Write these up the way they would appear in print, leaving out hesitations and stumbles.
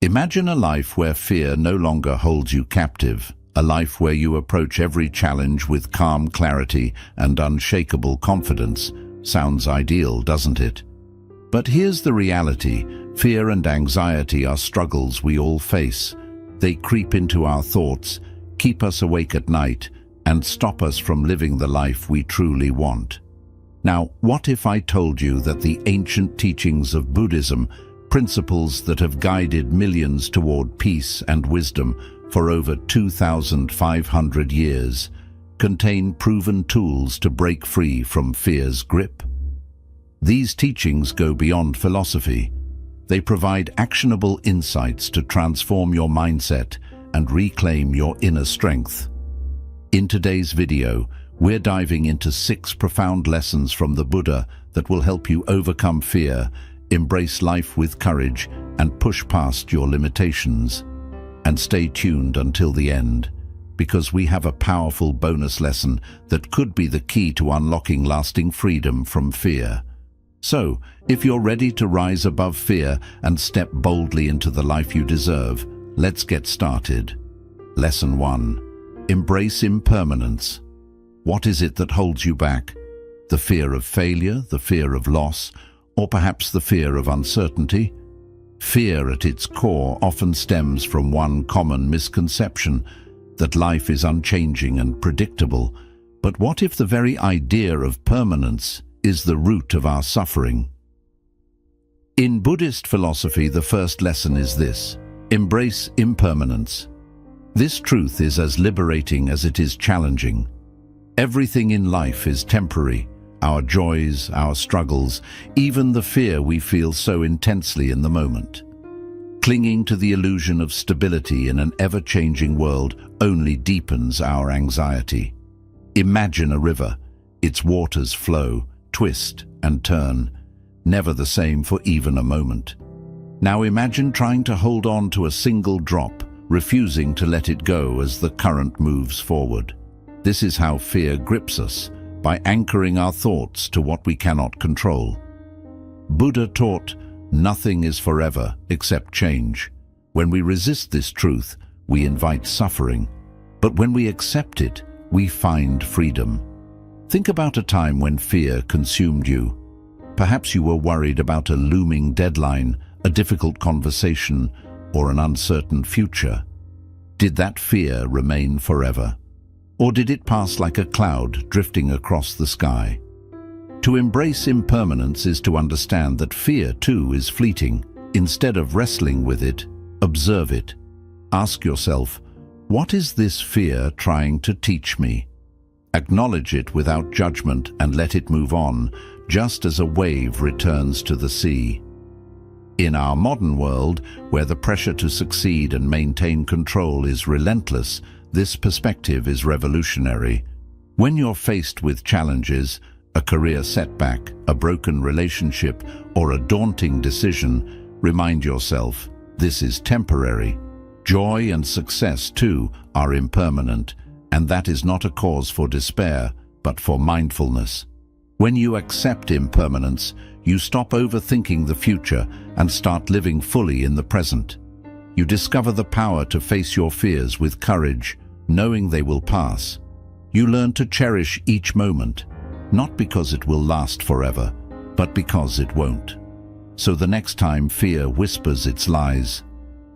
Imagine a life where fear no longer holds you captive, a life where you approach every challenge with calm clarity and unshakable confidence. Sounds ideal, doesn't it? But here's the reality. Fear and anxiety are struggles we all face. They creep into our thoughts, keep us awake at night, and stop us from living the life we truly want. Now, what if I told you that the ancient teachings of Buddhism, principles that have guided millions toward peace and wisdom for over 2,500 years, contain proven tools to break free from fear's grip? These teachings go beyond philosophy. They provide actionable insights to transform your mindset and reclaim your inner strength. In today's video, we're diving into 6 profound lessons from the Buddha that will help you overcome fear, embrace life with courage, and push past your limitations. And stay tuned until the end, because we have a powerful bonus lesson that could be the key to unlocking lasting freedom from fear. So, if you're ready to rise above fear and step boldly into the life you deserve, let's get started. Lesson 1. Embrace impermanence. What is it that holds you back? The fear of failure, the fear of loss, or perhaps the fear of uncertainty? Fear at its core often stems from one common misconception, that life is unchanging and predictable. But what if the very idea of permanence is the root of our suffering? In Buddhist philosophy, the first lesson is this: embrace impermanence. This truth is as liberating as it is challenging. Everything in life is temporary. Our joys, our struggles, even the fear we feel so intensely in the moment. Clinging to the illusion of stability in an ever-changing world only deepens our anxiety. Imagine a river. Its waters flow, twist and turn, never the same for even a moment. Now imagine trying to hold on to a single drop, refusing to let it go as the current moves forward. This is how fear grips us, by anchoring our thoughts to what we cannot control. Buddha taught, nothing is forever except change. When we resist this truth, we invite suffering. But when we accept it, we find freedom. Think about a time when fear consumed you. Perhaps you were worried about a looming deadline, a difficult conversation, or an uncertain future. Did that fear remain forever? Or did it pass like a cloud drifting across the sky? To embrace impermanence is to understand that fear, too, is fleeting. Instead of wrestling with it, observe it. Ask yourself, what is this fear trying to teach me? Acknowledge it without judgment and let it move on, just as a wave returns to the sea. In our modern world, where the pressure to succeed and maintain control is relentless, this perspective is revolutionary. When you're faced with challenges, a career setback, a broken relationship, or a daunting decision, remind yourself, this is temporary. Joy and success, too, are impermanent, and that is not a cause for despair, but for mindfulness. When you accept impermanence, you stop overthinking the future and start living fully in the present. You discover the power to face your fears with courage, knowing they will pass. You learn to cherish each moment, not because it will last forever, but because it won't. So the next time fear whispers its lies,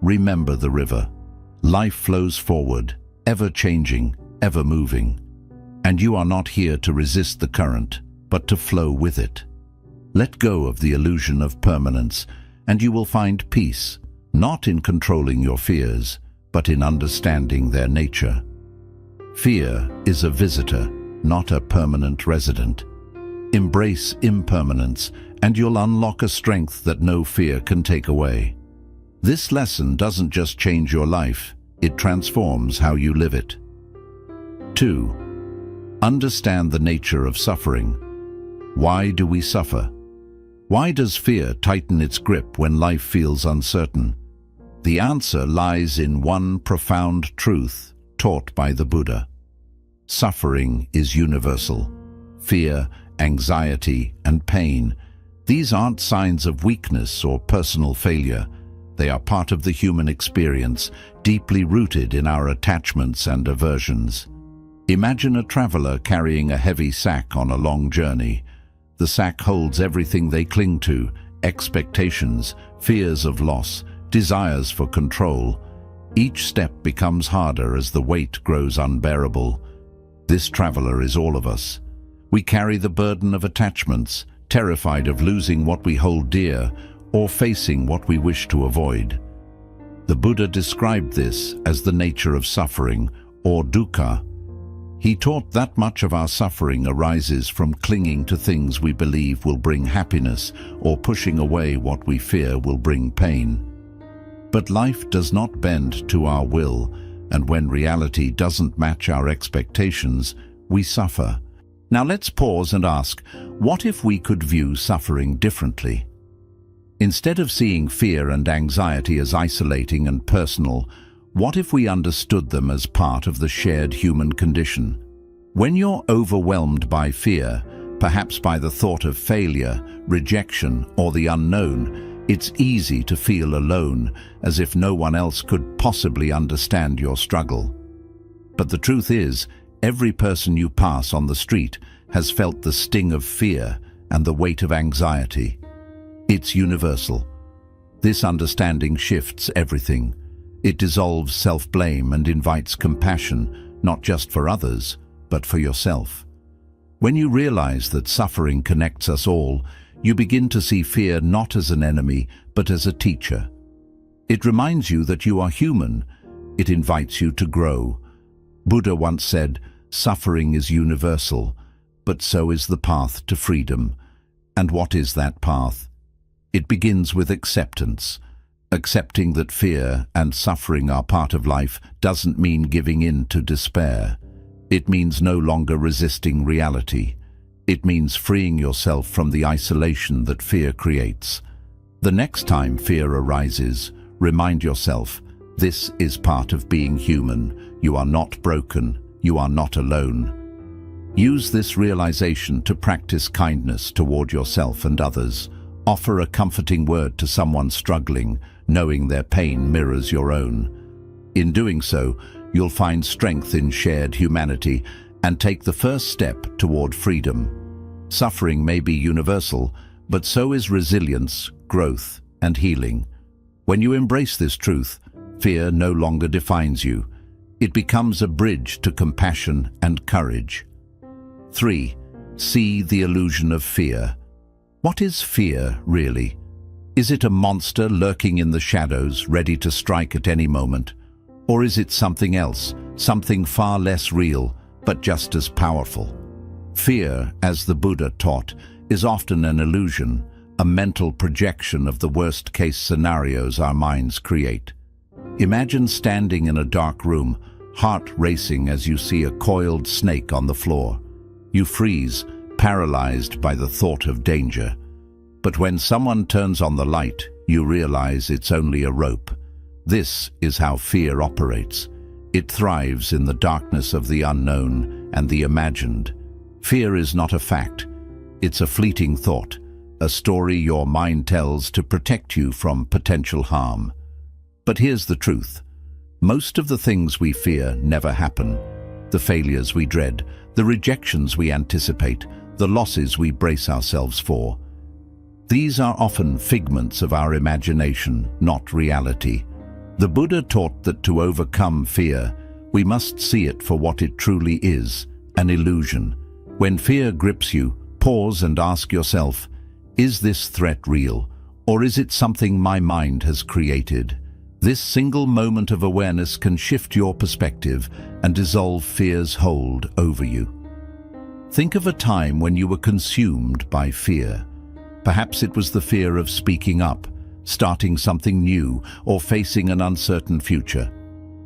remember the river. Life flows forward, ever changing, ever moving. And you are not here to resist the current, but to flow with it. Let go of the illusion of permanence, and you will find peace, not in controlling your fears, but in understanding their nature. Fear is a visitor, not a permanent resident. Embrace impermanence, and you'll unlock a strength that no fear can take away. This lesson doesn't just change your life, it transforms how you live it. 2. Understand the nature of suffering. Why do we suffer? Why does fear tighten its grip when life feels uncertain? The answer lies in one profound truth taught by the Buddha. Suffering is universal. Fear, anxiety, and pain, these aren't signs of weakness or personal failure. They are part of the human experience, deeply rooted in our attachments and aversions. Imagine a traveler carrying a heavy sack on a long journey. The sack holds everything they cling to: expectations, fears of loss, desires for control. Each step becomes harder as the weight grows unbearable. This traveler is all of us. We carry the burden of attachments, terrified of losing what we hold dear or facing what we wish to avoid. The Buddha described this as the nature of suffering, or dukkha. He taught that much of our suffering arises from clinging to things we believe will bring happiness or pushing away what we fear will bring pain. But life does not bend to our will, and when reality doesn't match our expectations, we suffer. Now let's pause and ask, what if we could view suffering differently? Instead of seeing fear and anxiety as isolating and personal, what if we understood them as part of the shared human condition? When you're overwhelmed by fear, perhaps by the thought of failure, rejection, or the unknown, it's easy to feel alone, as if no one else could possibly understand your struggle. But the truth is, every person you pass on the street has felt the sting of fear and the weight of anxiety. It's universal. This understanding shifts everything. It dissolves self-blame and invites compassion, not just for others, but for yourself. When you realize that suffering connects us all, you begin to see fear not as an enemy, but as a teacher. It reminds you that you are human. It invites you to grow. Buddha once said, "Suffering is universal, but so is the path to freedom." And what is that path? It begins with acceptance. Accepting that fear and suffering are part of life doesn't mean giving in to despair. It means no longer resisting reality. It means freeing yourself from the isolation that fear creates. The next time fear arises, remind yourself, this is part of being human. You are not broken. You are not alone. Use this realization to practice kindness toward yourself and others. Offer a comforting word to someone struggling, knowing their pain mirrors your own. In doing so, you'll find strength in shared humanity and take the first step toward freedom. Suffering may be universal, but so is resilience, growth, and healing. When you embrace this truth, fear no longer defines you. It becomes a bridge to compassion and courage. 3. See the illusion of fear. What is fear, really? Is it a monster lurking in the shadows, ready to strike at any moment? Or is it something else, something far less real, but just as powerful? Fear, as the Buddha taught, is often an illusion, a mental projection of the worst-case scenarios our minds create. Imagine standing in a dark room, heart racing as you see a coiled snake on the floor. You freeze, paralyzed by the thought of danger. But when someone turns on the light, you realize it's only a rope. This is how fear operates. It thrives in the darkness of the unknown and the imagined. Fear is not a fact. It's a fleeting thought, a story your mind tells to protect you from potential harm. But here's the truth. Most of the things we fear never happen. The failures we dread, the rejections we anticipate, the losses we brace ourselves for. These are often figments of our imagination, not reality. The Buddha taught that to overcome fear, we must see it for what it truly is, an illusion. When fear grips you, pause and ask yourself, is this threat real, or is it something my mind has created? This single moment of awareness can shift your perspective and dissolve fear's hold over you. Think of a time when you were consumed by fear. Perhaps it was the fear of speaking up, starting something new, or facing an uncertain future.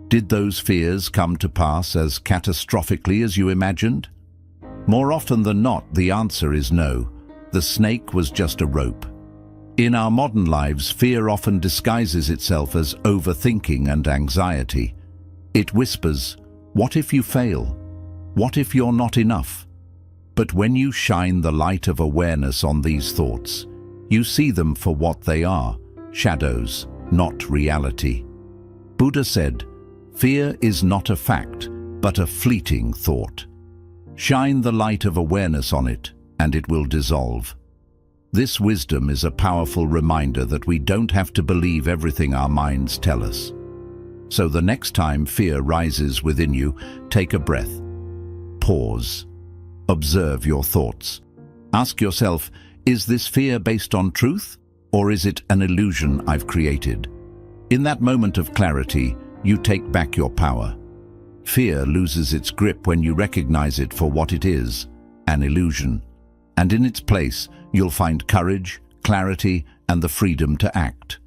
Did those fears come to pass as catastrophically as you imagined? More often than not, the answer is no. The snake was just a rope. In our modern lives, fear often disguises itself as overthinking and anxiety. It whispers, "What if you fail? What if you're not enough?" But when you shine the light of awareness on these thoughts, you see them for what they are, shadows, not reality. Buddha said, "Fear is not a fact, but a fleeting thought. Shine the light of awareness on it, and it will dissolve." This wisdom is a powerful reminder that we don't have to believe everything our minds tell us. So the next time fear rises within you, take a breath. Pause. Observe your thoughts. Ask yourself, is this fear based on truth, or is it an illusion I've created? In that moment of clarity, you take back your power. Fear loses its grip when you recognize it for what it is, an illusion. And in its place, you'll find courage, clarity, and the freedom to act.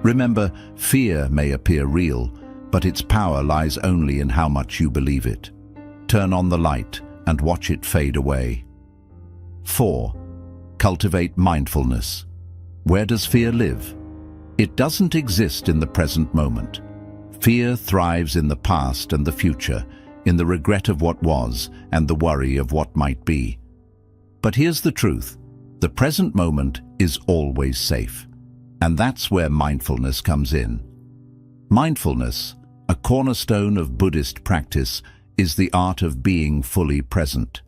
Remember, fear may appear real, but its power lies only in how much you believe it. Turn on the light and watch it fade away. 4. Cultivate mindfulness. Where does fear live? It doesn't exist in the present moment. Fear thrives in the past and the future, in the regret of what was and the worry of what might be. But here's the truth. The present moment is always safe. And that's where mindfulness comes in. Mindfulness, a cornerstone of Buddhist practice, is the art of being fully present.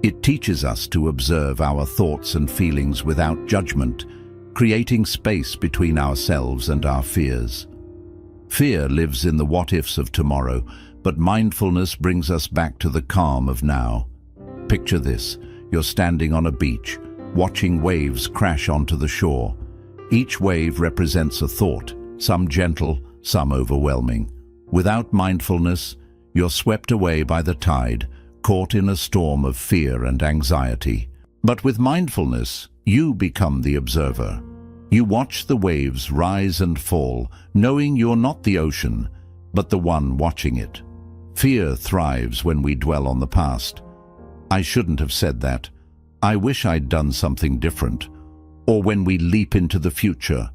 It teaches us to observe our thoughts and feelings without judgment, creating space between ourselves and our fears. Fear lives in the what-ifs of tomorrow, but mindfulness brings us back to the calm of now. Picture this. You're standing on a beach, watching waves crash onto the shore. Each wave represents a thought, some gentle, some overwhelming. Without mindfulness, you're swept away by the tide, caught in a storm of fear and anxiety. But with mindfulness, you become the observer. You watch the waves rise and fall, knowing you're not the ocean, but the one watching it. Fear thrives when we dwell on the past. I shouldn't have said that. I wish I'd done something different. Or when we leap into the future.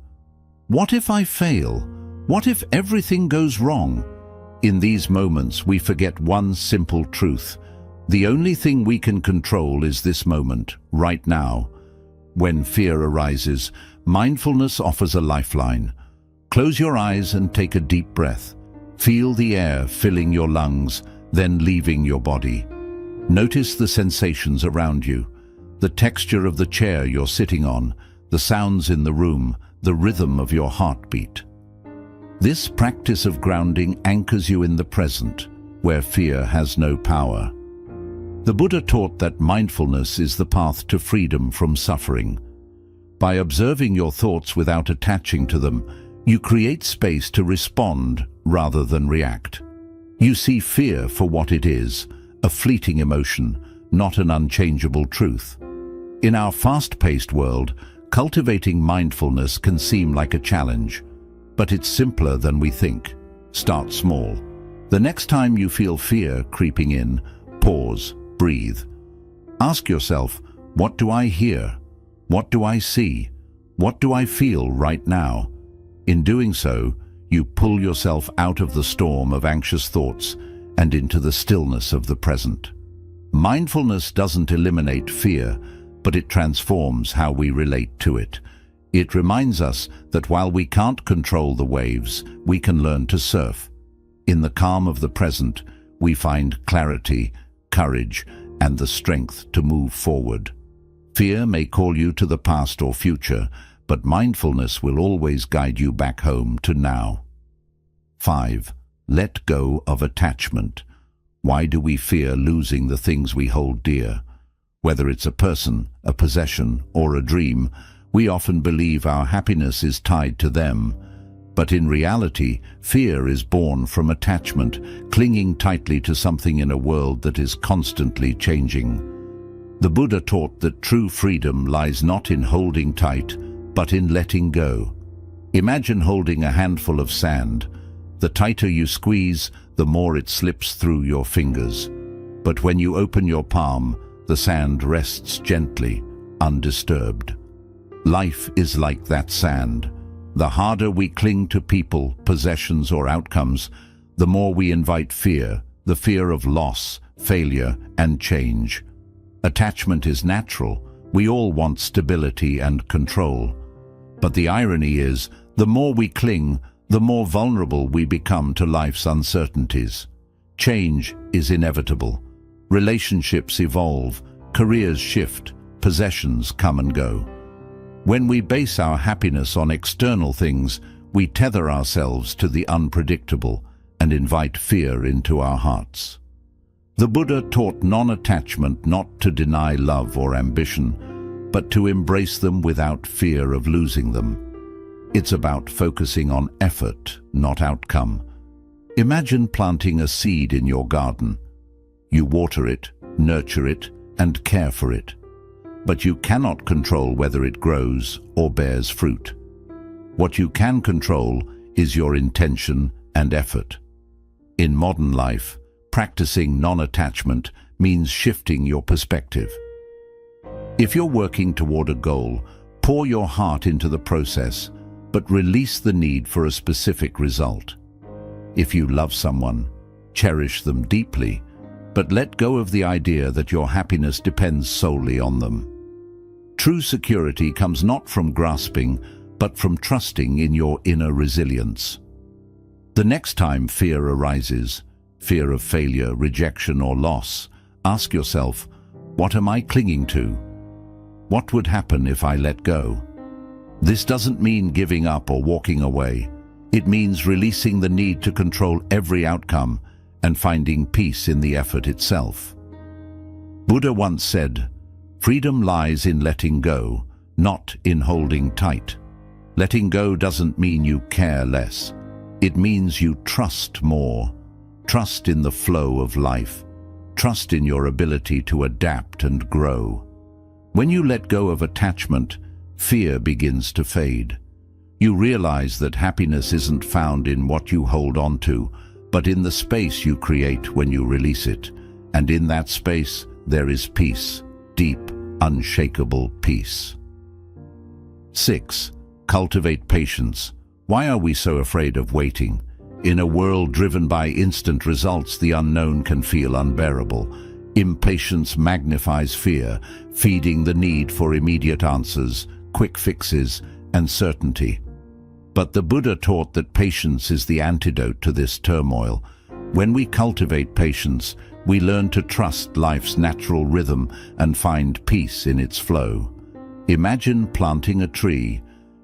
What if I fail? What if everything goes wrong? In these moments, we forget one simple truth. The only thing we can control is this moment, right now. When fear arises, mindfulness offers a lifeline. Close your eyes and take a deep breath. Feel the air filling your lungs, then leaving your body. Notice the sensations around you, the texture of the chair you're sitting on, the sounds in the room, the rhythm of your heartbeat. This practice of grounding anchors you in the present, where fear has no power. The Buddha taught that mindfulness is the path to freedom from suffering. By observing your thoughts without attaching to them, you create space to respond rather than react. You see fear for what it is, a fleeting emotion, not an unchangeable truth. In our fast-paced world, cultivating mindfulness can seem like a challenge, but it's simpler than we think. Start small. The next time you feel fear creeping in, pause, breathe. Ask yourself, what do I hear? What do I see? What do I feel right now? In doing so, you pull yourself out of the storm of anxious thoughts and into the stillness of the present. Mindfulness doesn't eliminate fear, but it transforms how we relate to it. It reminds us that while we can't control the waves, we can learn to surf. In the calm of the present, we find clarity, courage, and the strength to move forward. Fear may call you to the past or future, but mindfulness will always guide you back home to now. 5. Let go of attachment. Why do we fear losing the things we hold dear? Whether it's a person, a possession, or a dream, we often believe our happiness is tied to them. But in reality, fear is born from attachment, clinging tightly to something in a world that is constantly changing. The Buddha taught that true freedom lies not in holding tight, but in letting go. Imagine holding a handful of sand. The tighter you squeeze, the more it slips through your fingers. But when you open your palm, the sand rests gently, undisturbed. Life is like that sand. The harder we cling to people, possessions, or outcomes, the more we invite fear, the fear of loss, failure, and change. Attachment is natural. We all want stability and control. But the irony is The more we cling, the more vulnerable we become to life's uncertainties. Change is inevitable. Relationships evolve, careers shift, possessions come and go. When we base our happiness on external things, we tether ourselves to the unpredictable and invite fear into our hearts. The Buddha taught non-attachment, not to deny love or ambition, but to embrace them without fear of losing them. It's about focusing on effort, not outcome. Imagine planting a seed in your garden. You water it, nurture it, and care for it. But you cannot control whether it grows or bears fruit. What you can control is your intention and effort. In modern life, practicing non-attachment means shifting your perspective. If you're working toward a goal, pour your heart into the process, but release the need for a specific result. If you love someone, cherish them deeply, but let go of the idea that your happiness depends solely on them. True security comes not from grasping, but from trusting in your inner resilience. The next time fear arises, fear of failure, rejection, or loss, ask yourself, what am I clinging to? What would happen if I let go? This doesn't mean giving up or walking away. It means releasing the need to control every outcome and finding peace in the effort itself. Buddha once said, "Freedom lies in letting go, not in holding tight." Letting go doesn't mean you care less. It means you trust more. Trust in the flow of life. Trust in your ability to adapt and grow. When you let go of attachment, fear begins to fade. You realize that happiness isn't found in what you hold on to, but in the space you create when you release it. And in that space, there is peace, deep, unshakable peace. 6. Cultivate patience. Why are we so afraid of waiting? In a world driven by instant results, the unknown can feel unbearable. Impatience magnifies fear, feeding the need for immediate answers, quick fixes, and certainty. But the Buddha taught that patience is the antidote to this turmoil. When we cultivate patience, we learn to trust life's natural rhythm and find peace in its flow. Imagine planting a tree.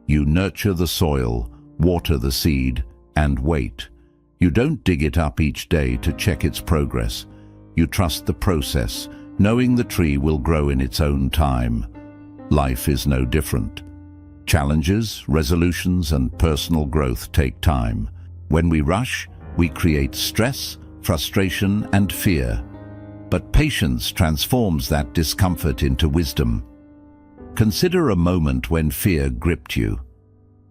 You nurture the soil, water the seed, and wait. You don't dig it up each day to check its progress. You trust the process, knowing the tree will grow in its own time. Life is no different. Challenges, resolutions, and personal growth take time. When we rush, we create stress, frustration, and fear. But patience transforms that discomfort into wisdom. Consider a moment when fear gripped you.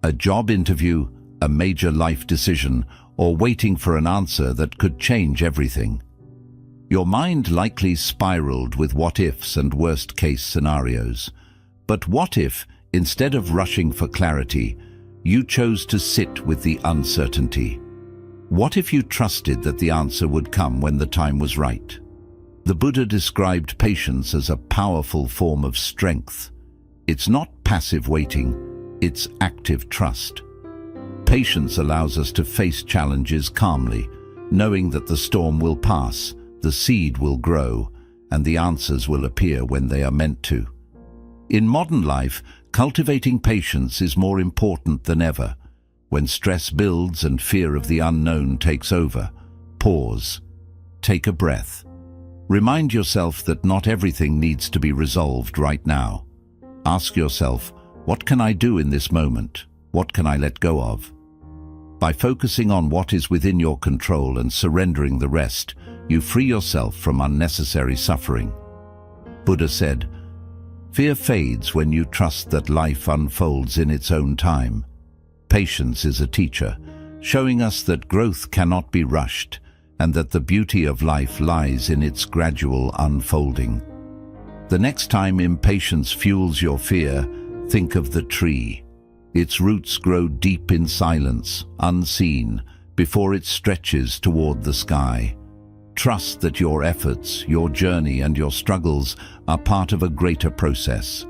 A job interview, a major life decision, or waiting for an answer that could change everything. Your mind likely spiraled with what-ifs and worst-case scenarios. But what if, instead of rushing for clarity, you chose to sit with the uncertainty? What if you trusted that the answer would come when the time was right? The Buddha described patience as a powerful form of strength. It's not passive waiting, it's active trust. Patience allows us to face challenges calmly, knowing that the storm will pass, the seed will grow, and the answers will appear when they are meant to. In modern life, cultivating patience is more important than ever. When stress builds and fear of the unknown takes over, pause. Take a breath. Remind yourself that not everything needs to be resolved right now. Ask yourself, what can I do in this moment? What can I let go of? By focusing on what is within your control and surrendering the rest, you free yourself from unnecessary suffering. Buddha said, "Fear fades when you trust that life unfolds in its own time." Patience is a teacher, showing us that growth cannot be rushed and that the beauty of life lies in its gradual unfolding. The next time impatience fuels your fear, think of the tree. Its roots grow deep in silence, unseen, before it stretches toward the sky. Trust that your efforts, your journey, and your struggles are part of a greater process.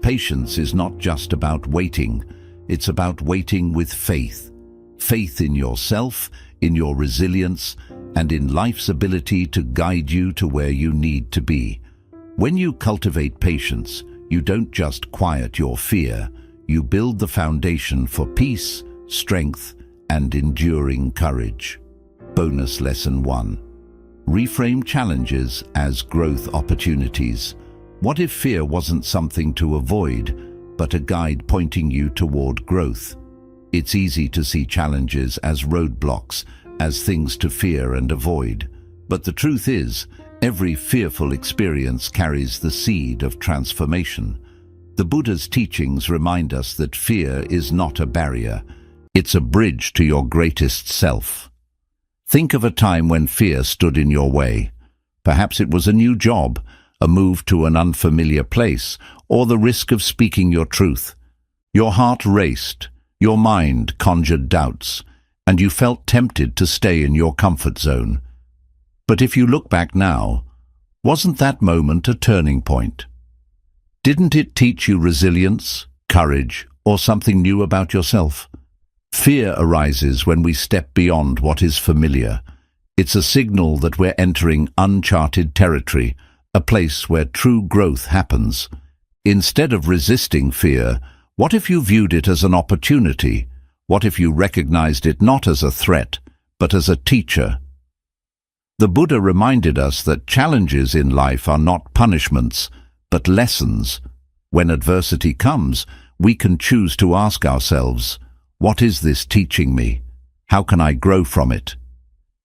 Patience is not just about waiting, It's about waiting with faith. Faith in yourself, in your resilience, and in life's ability to guide you to where you need to be. When you cultivate patience, you don't just quiet your fear, you build the foundation for peace, strength, and enduring courage. Bonus Lesson 1. Reframe challenges as growth opportunities. What if fear wasn't something to avoid, but a guide pointing you toward growth? It's easy to see challenges as roadblocks, as things to fear and avoid. But the truth is, every fearful experience carries the seed of transformation. The Buddha's teachings remind us that fear is not a barrier. It's a bridge to your greatest self. Think of a time when fear stood in your way. Perhaps it was a new job, a move to an unfamiliar place, or the risk of speaking your truth. Your heart raced, your mind conjured doubts, and you felt tempted to stay in your comfort zone. But if you look back now, wasn't that moment a turning point? Didn't it teach you resilience, courage, or something new about yourself? Fear arises when we step beyond what is familiar. It's a signal that we're entering uncharted territory, a place where true growth happens. Instead of resisting fear, what if you viewed it as an opportunity? What if you recognized it not as a threat, but as a teacher? The Buddha reminded us that challenges in life are not punishments, but lessons. When adversity comes, we can choose to ask ourselves, what is this teaching me? How can I grow from it?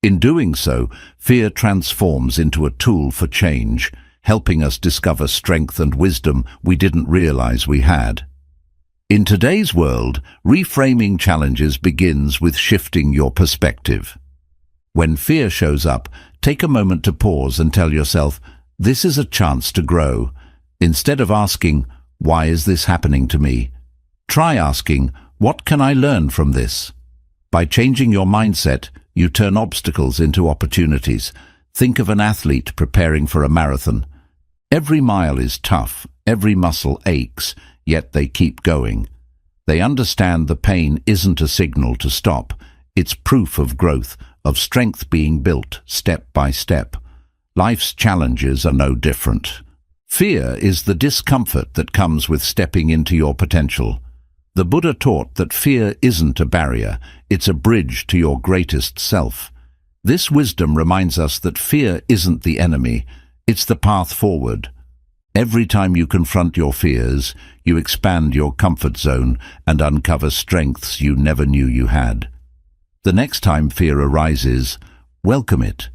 In doing so, fear transforms into a tool for change, helping us discover strength and wisdom we didn't realize we had. In today's world, reframing challenges begins with shifting your perspective. When fear shows up, take a moment to pause and tell yourself, this is a chance to grow. Instead of asking, why is this happening to me? Try asking, what can I learn from this? By changing your mindset, you turn obstacles into opportunities. Think of an athlete preparing for a marathon. Every mile is tough, every muscle aches, yet they keep going. They understand the pain isn't a signal to stop. It's proof of growth, of strength being built step by step. Life's challenges are no different. Fear is the discomfort that comes with stepping into your potential. The Buddha taught that fear isn't a barrier, it's a bridge to your greatest self. This wisdom reminds us that fear isn't the enemy, it's the path forward. Every time you confront your fears, you expand your comfort zone and uncover strengths you never knew you had. The next time fear arises, welcome it.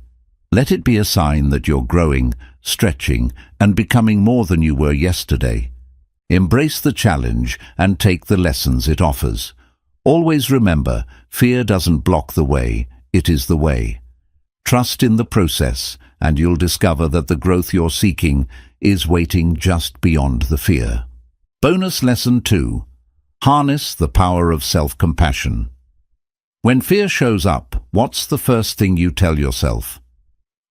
Let it be a sign that you're growing, stretching, and becoming more than you were yesterday. Embrace the challenge and take the lessons it offers. Always remember, fear doesn't block the way, it is the way. Trust in the process, and you'll discover that the growth you're seeking is waiting just beyond the fear. Bonus Lesson 2. Harness the power of self-compassion. When fear shows up, what's the first thing you tell yourself?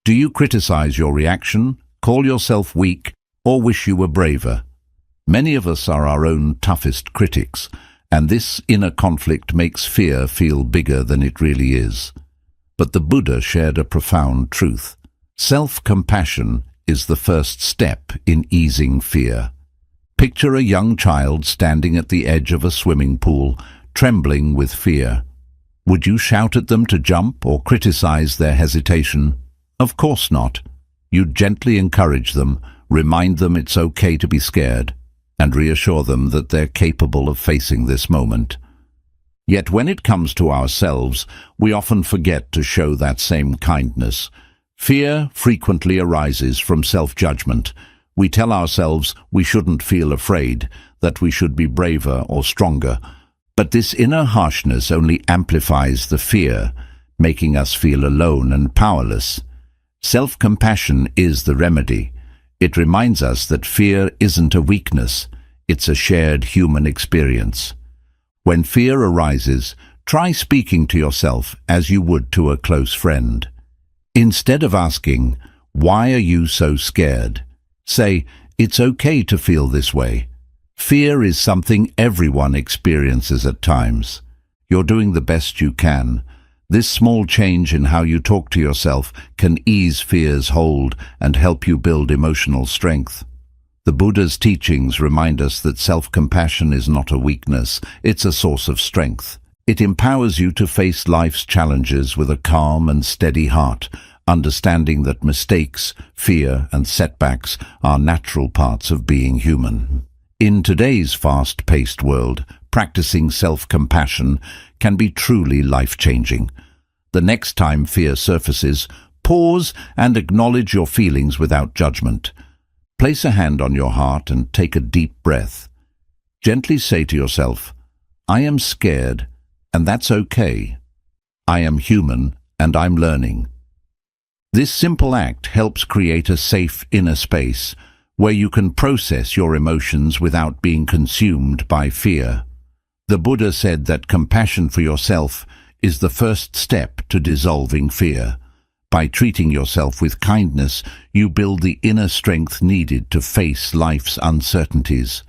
Do you criticize your reaction, call yourself weak, or wish you were braver? Many of us are our own toughest critics, and this inner conflict makes fear feel bigger than it really is. But the Buddha shared a profound truth. Self-compassion is the first step in easing fear. Picture a young child standing at the edge of a swimming pool, trembling with fear. Would you shout at them to jump or criticize their hesitation? Of course not. You'd gently encourage them, remind them it's okay to be scared, and reassure them that they're capable of facing this moment. Yet when it comes to ourselves, we often forget to show that same kindness. Fear frequently arises from self-judgment. We tell ourselves we shouldn't feel afraid, that we should be braver or stronger. But this inner harshness only amplifies the fear, making us feel alone and powerless. Self-compassion is the remedy. It reminds us that fear isn't a weakness, it's a shared human experience. When fear arises, try speaking to yourself as you would to a close friend. Instead of asking, "Why are you so scared?" say, "It's okay to feel this way." Fear is something everyone experiences at times. You're doing the best you can. This small change in how you talk to yourself can ease fear's hold and help you build emotional strength. The Buddha's teachings remind us that self-compassion is not a weakness, it's a source of strength. It empowers you to face life's challenges with a calm and steady heart, understanding that mistakes, fear, and setbacks are natural parts of being human. In today's fast-paced world, practicing self-compassion can be truly life-changing. The next time fear surfaces, pause and acknowledge your feelings without judgment. Place a hand on your heart and take a deep breath. Gently say to yourself, "I am scared, and that's okay. I am human, and I'm learning." This simple act helps create a safe inner space where you can process your emotions without being consumed by fear. The Buddha said that compassion for yourself is the first step to dissolving fear. By treating yourself with kindness, you build the inner strength needed to face life's uncertainties.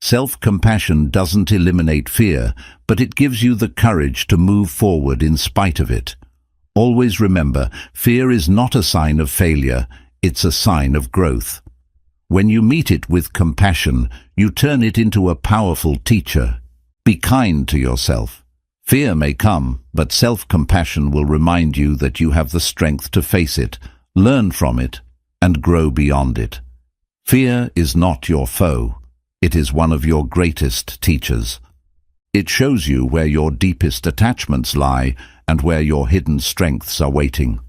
Self-compassion doesn't eliminate fear, but it gives you the courage to move forward in spite of it. Always remember, fear is not a sign of failure, it's a sign of growth. When you meet it with compassion, you turn it into a powerful teacher. Be kind to yourself. Fear may come, but self-compassion will remind you that you have the strength to face it, learn from it, and grow beyond it. Fear is not your foe. It is one of your greatest teachers. It shows you where your deepest attachments lie and where your hidden strengths are waiting.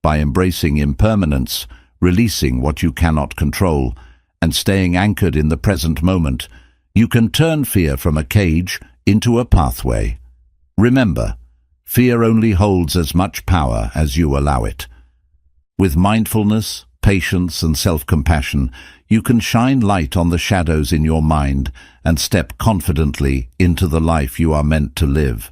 By embracing impermanence, releasing what you cannot control, and staying anchored in the present moment, you can turn fear from a cage into a pathway. Remember, fear only holds as much power as you allow it. With mindfulness, patience, and self-compassion, you can shine light on the shadows in your mind and step confidently into the life you are meant to live.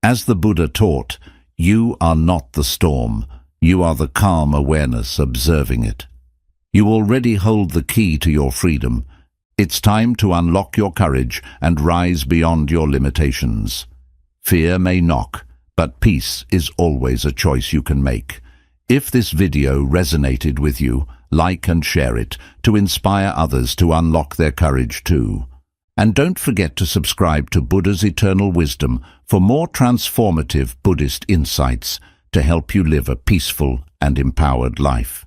As the Buddha taught, you are not the storm, you are the calm awareness observing it. You already hold the key to your freedom. It's time to unlock your courage and rise beyond your limitations. Fear may knock, but peace is always a choice you can make. If this video resonated with you, like and share it to inspire others to unlock their courage too. And don't forget to subscribe to Buddha's Eternal Wisdom for more transformative Buddhist insights to help you live a peaceful and empowered life.